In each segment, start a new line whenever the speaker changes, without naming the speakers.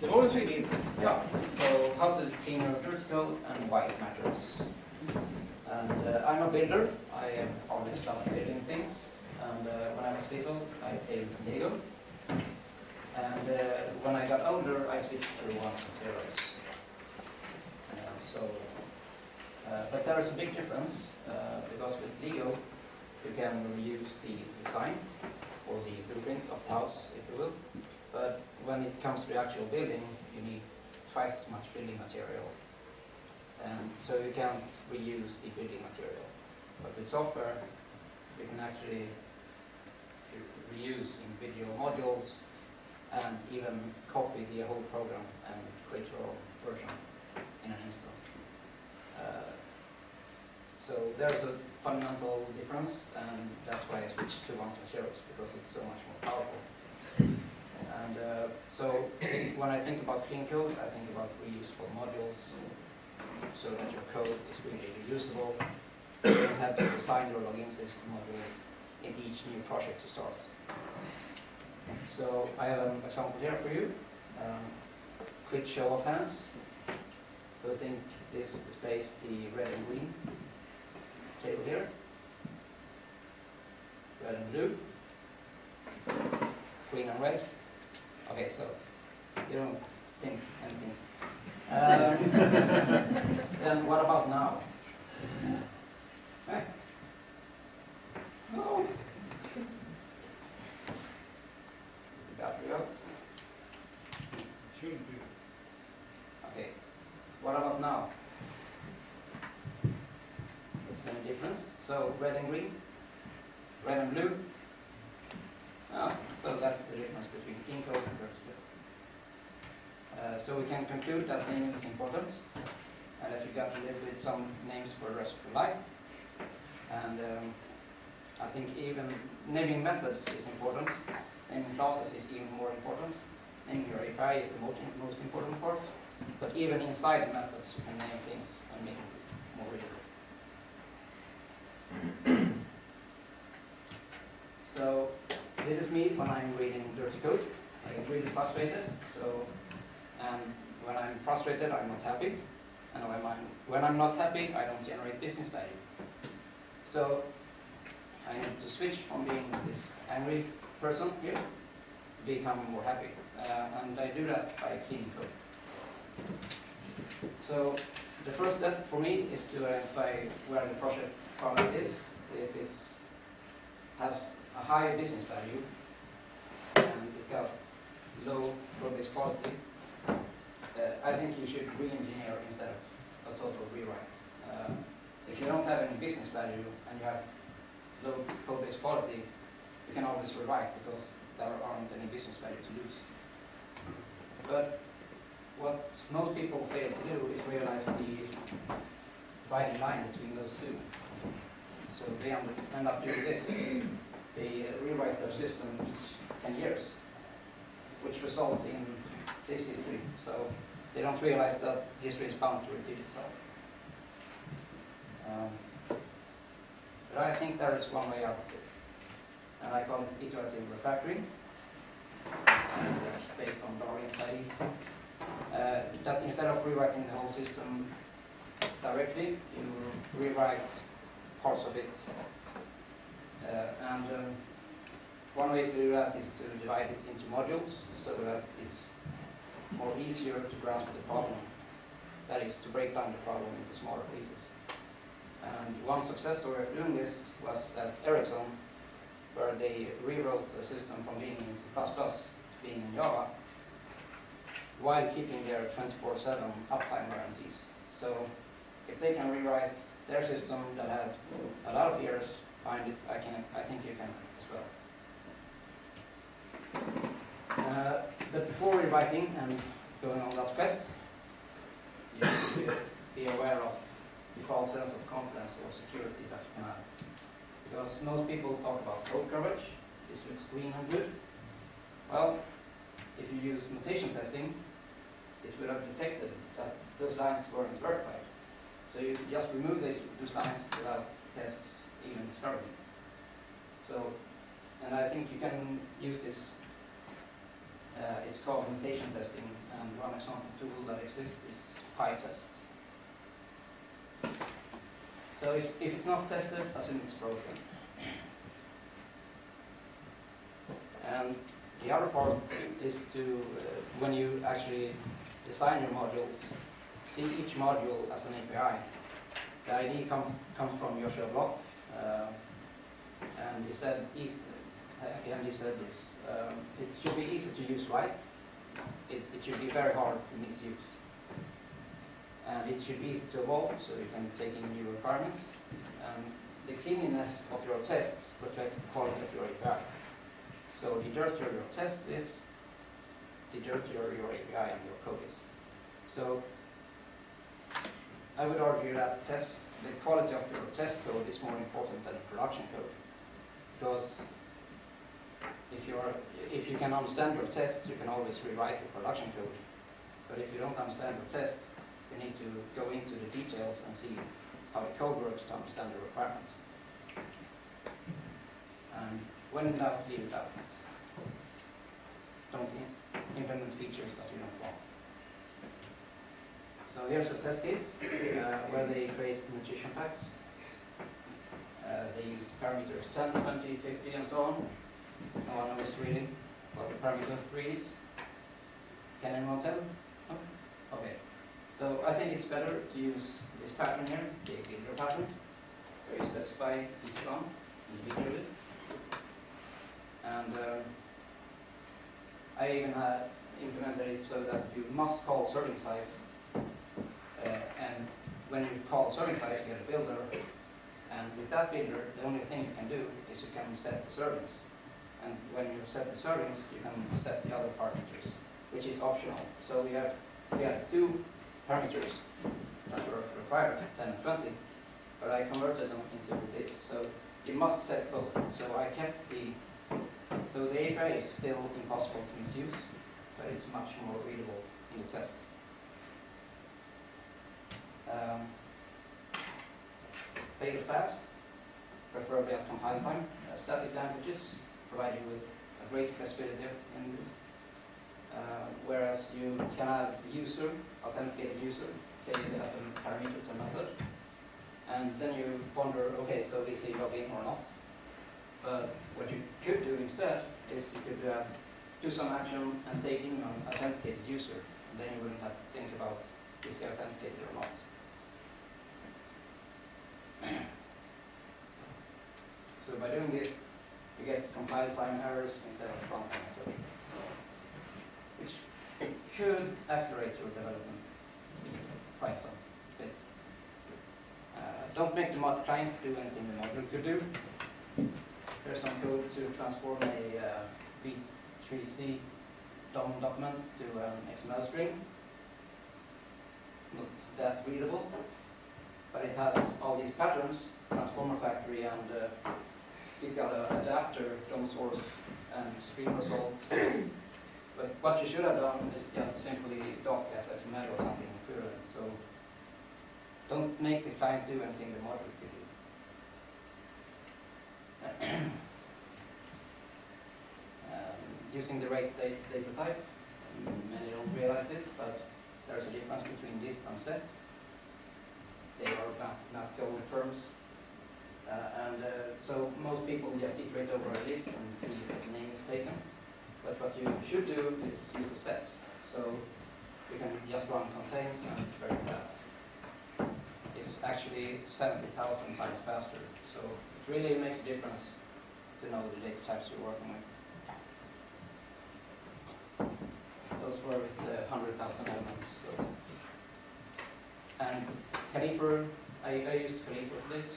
Det var en svinigt.
Yeah, so how to clean your vertical and why it matters. And I'm a builder. I have always loved building things. And when I was little, I played Lego. And when I got older, I switched to ones and zeros. But there is a big difference because with Lego, you can reuse the design or the blueprint of the house, if you will. But when it comes to the actual building, you need twice as much building material. And so you can't reuse the building material. But with software, you can actually reuse individual modules and even copy the whole program and create your own version in an instance. So there's a fundamental difference, and that's why I switched to ones and zeros, because it's so much more powerful. And so when I think about clean code, I think about reusable modules, so that your code is really reusable. You don't have to design your login system module in each new project you start. So I have an example here for you. Quick show of hands. So I think this displays the red and green table here. Red and blue. Green and red. Okay, so you don't think anything. Then what about now? Okay. No. Is the battery out?
Shouldn't be.
Okay. What about now? Any difference? So red and green, red and blue. Oh, so that's the difference between clean code and vertical. So we can conclude that naming is important, and that you got to live with some names for the rest of your life. And I think even naming methods is important. Naming classes is even more important. Naming your API is the most important part. But even inside the methods, you can name things and make it more readable. So this is me when I'm reading dirty code. I get really frustrated. And when I'm frustrated, I'm not happy. And when I'm not happy, I don't generate business value. So I need to switch from being this angry person here to become more happy. And I do that by cleaning code. So the first step for me is to identify where the project is. If it has a high business value and it got low code-based quality, I think you should re-engineer instead of a total rewrite. If you don't have any business value and you have low code-based quality, you can always rewrite because there aren't any business value to lose. But what most people fail to do is realize the dividing line between those two. So they end up doing this. They rewrite their system each 10 years, which results in this history. So they don't realize that history is bound to repeat itself. But I think there is one way out of this, and I call it iterative refactoring. And that's based on Darwin studies. That instead of rewriting the whole system directly, you rewrite parts of it. One way to do that is to divide it into modules so that it's more easier to grasp the problem. That is, to break down the problem into smaller pieces. And one success story of doing this was at Ericsson, where they rewrote the system from being in C++ to being in Java, while keeping their 24/7 uptime guarantees. So if they can rewrite their system that had a lot of years behind it, I think you can as well. But before rewriting and going on that quest, you need to be aware of the false sense of confidence or security that you can have. Because most people talk about code coverage. This looks clean and good. Well, if you use mutation testing, it would have detected that those lines weren't verified. So you could just remove those lines without tests even discovering it. So, and I think you can use this It's called mutation testing, and one example tool that exists is PyTest. So if it's not tested, assume it's broken. And the other part is to, when you actually design your module, see each module as an API. The idea comes from Joshua Block, and he said, he said this, it should be easy to use right, it should be very hard to misuse. And it should be easy to evolve, so you can take in new requirements. And the cleanliness of your tests reflects the quality of your API. So the dirtier your test is, the dirtier your API and your code is. So I would argue that the quality of your test code is more important than production code. Because if you can understand your tests, you can always rewrite the production code. But if you don't understand your tests, you need to go into the details and see how the code works to understand the requirements. And when in doubt, leave it out. Don't implement features that you don't want. So here's a test case where they create nutrition facts. They use parameters 10, 20, 50, and so on. No one knows really what the parameter 3 is. Can anyone tell? No? Okay. So I think it's better to use this pattern here, the builder pattern, where you specify each one individually. And I even had implemented it so that you must call serving size. And when you call serving size, you get a builder. And with that builder, the only thing you can do is you can set the servings. And when you set the servings, you can set the other parameters, which is optional. So we have two parameters that were required, 10 and 20, but I converted them into this. So you must set both. So I kept so the API is still impossible to misuse, but it's much more readable in the tests. Fail fast, preferably at compile time. Static languages provide you with a great flexibility in this. Whereas you can have user, authenticated user, take it as a parameter to a method. And then you wonder, okay, so is he logged in or not? But what you could do instead is you could do some action and take in an authenticated user. And then you wouldn't have to think about is he authenticated or not. So by doing this, you get compile time errors instead of runtime accelerations, which should accelerate your development quite some bit. Don't make the mod client do anything the module could do. There's some code to transform a B3C DOM document to an XML string. Not that readable, but it has all these patterns, transformer factory, and you've got an adapter, DOM source, and stream result. But what you should have done is just simply doc as XML or something equivalent. So don't make the client do anything the module could do. Using the rate data type, many don't realize this, but there's a difference between list and set. They are not goal terms. So most people just iterate over a list and see if the name is taken. But what you should do is use a set. So you can just run contains and it's very fast. It's actually 70,000 times faster. So it really makes a difference to know the data types you're working with. Those were with the 100,000 elements. So. And Caliper, I used Caliper for this.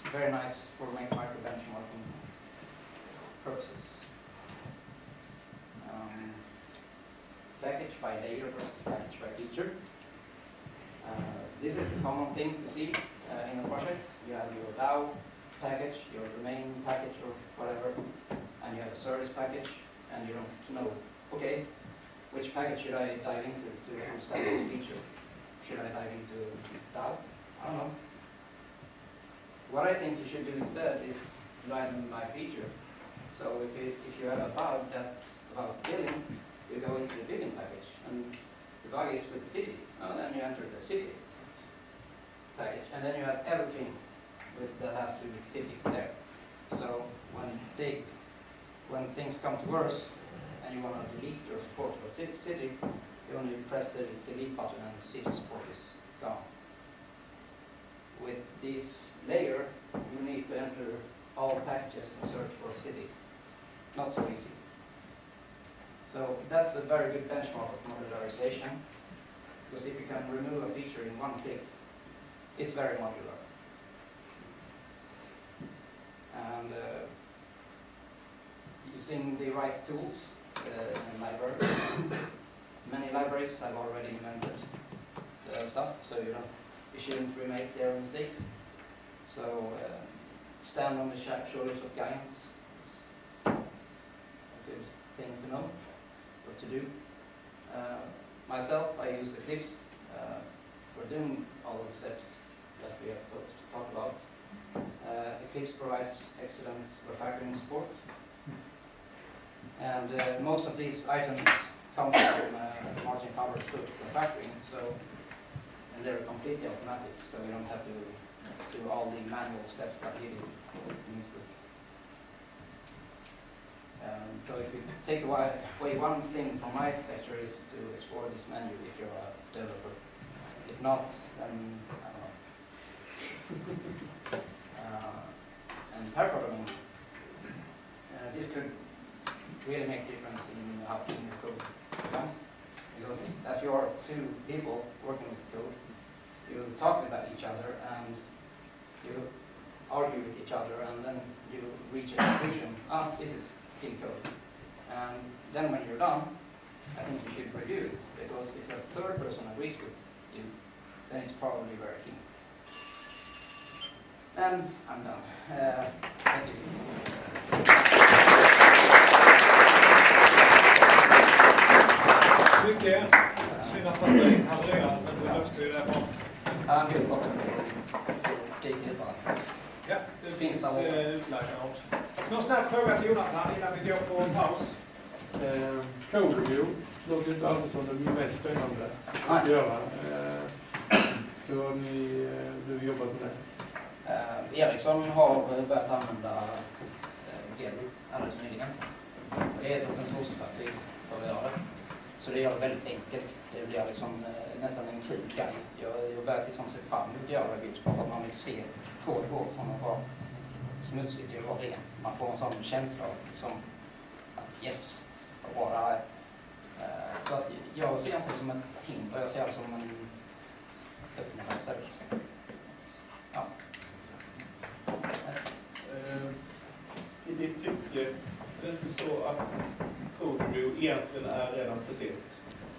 It's very nice for micro benchmarking purposes. Package by layer versus package by feature. This is the common thing to see in a project. You have your DAO package, your domain package or whatever, and you have a service package, and you don't know, okay, which package should I dive into to understand this feature? Should I dive into DAO? I don't know. What I think you should do instead is dive in by feature. So if you have a bug that's about billing, you go into the building package, and the bug is with the city. And then you enter the city package, and then you have everything that has to do with city there. So when things come to worse, and you want to delete your support for city, you only press the delete button and city support is gone. With this layer, you need to enter all packages and search for city. Not so easy. So that's a very good benchmark of modularization, because if you can remove a feature in one click, it's very modular. And using the right tools and libraries, many libraries have already invented stuff, so you shouldn't remake their mistakes. So stand on the shoulders of giants is a good thing to know, what to do. Myself, I use Eclipse for doing all the steps that we have talked about. Eclipse provides excellent refactoring support. And most of these items come from margin covered refactoring, and they're completely automatic, so we don't have to do all the manual steps that he did in his book. So if you take away one thing from my lecture is to explore this menu if you're a developer. If not, then I don't know. And pair programming, this could really make a difference in how clean your code becomes. Because as you are two people working with code, you talk with each other and you argue with each other, and then you reach a conclusion. This is clean code. And then when you're done, I think you should review it, because if a third person agrees with you, then it's probably very clean. And I'm done. Thank you.
Mycket. Synd att man inte havererar, men du löste ju det bra.
Ja, gud vad det gick bara.
Ja, det finns utlagda också. Någon snabb fråga till Jonatan innan vi går på en paus.
Code review låter inte alltid som det mest spännande att göra. Hur har du jobbat med det?
Ericsson har börjat använda Gable alldeles nyligen. Det är ett open source-verktyg för att göra det. Så det gör det väldigt enkelt. Det blir liksom nästan en key guide. Jag börjar liksom se fram emot att göra reviews på att man vill se kod gå från att vara smutsigt till att vara ren. Man får en sån känsla av liksom, att yes, vad bra det är. Så att jag ser inte som ett hinder, jag ser det som en öppning istället. Ja.
I ditt tycke är det inte så att code review egentligen är redan för sent?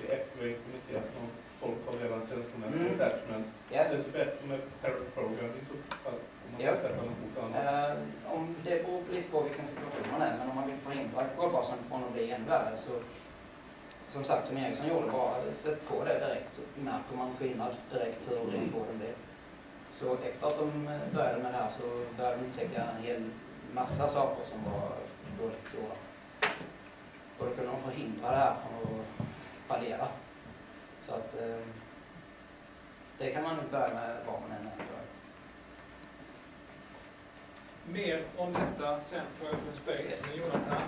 Det är efter vi har implementerat någon, folk har redan känslomässig attachment.
Yes.
Det är bättre med pair programming i så fall, om man ska sätta något mot annat.
Om det beror lite på vilken situation man är, men om man vill förhindra kodbasen från att bli än värre, så som sagt, som Ericsson gjorde, bara sätt på det direkt, så märker man skillnad direkt hur den koden blir. Så efter att de började med det här så började de upptäcka en hel massa saker som var dåligt gjorda. Och då kunde de förhindra det här från att fallera. Så att det kan man börja med vad man än är.
Mer om detta sen på Open Space med Jonatan.